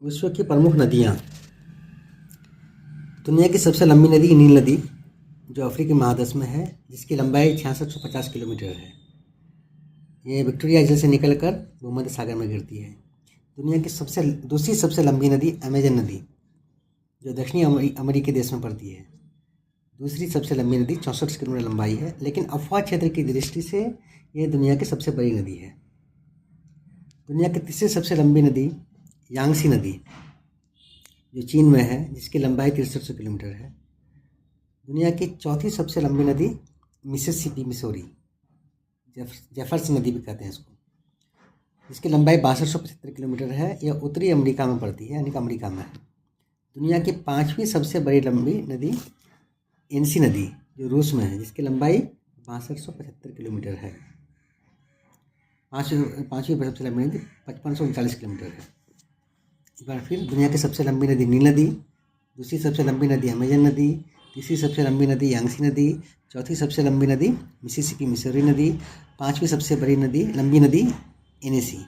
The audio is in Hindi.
विश्व की प्रमुख नदियाँ। दुनिया की सबसे लंबी नदी नील नदी जो अफ्रीकी महादेश में है, जिसकी लंबाई 6650 किलोमीटर है। ये विक्टोरिया झील से निकलकर भूमध्य सागर में गिरती है। दुनिया की दूसरी सबसे लंबी नदी अमेजन नदी जो दक्षिणी अमेरिकी देश में पड़ती है। दूसरी सबसे लंबी नदी 64 किलोमीटर लंबाई है, लेकिन अफवाह क्षेत्र की दृष्टि से यह दुनिया की सबसे बड़ी नदी है। दुनिया की तीसरी सबसे लंबी नदी यांगसी नदी जो चीन में है, जिसकी लंबाई 6300 किलोमीटर है। दुनिया की चौथी सबसे लंबी नदी मिसिसिपी मिसौरी जेफर्स नदी भी कहते हैं इसको, जिसकी लंबाई 6275 किलोमीटर है। यह उत्तरी अमेरिका में पड़ती है, यानी कि अमेरिका में है। दुनिया की पांचवी सबसे बड़ी लंबी नदी एनसी नदी जो रूस में है, जिसकी लंबाई 6275 किलोमीटर है। पाँचवीं सबसे लंबी नदी 5539 किलोमीटर है। एक बार फिर, दुनिया की सबसे लंबी नदी नील नदी, दूसरी सबसे लंबी नदी अमेजन नदी, तीसरी सबसे लंबी नदी यांगसी नदी, चौथी सबसे लंबी नदी मिसिसिपी मिसौरी नदी, पांचवी सबसे बड़ी नदी लंबी नदी एनसी।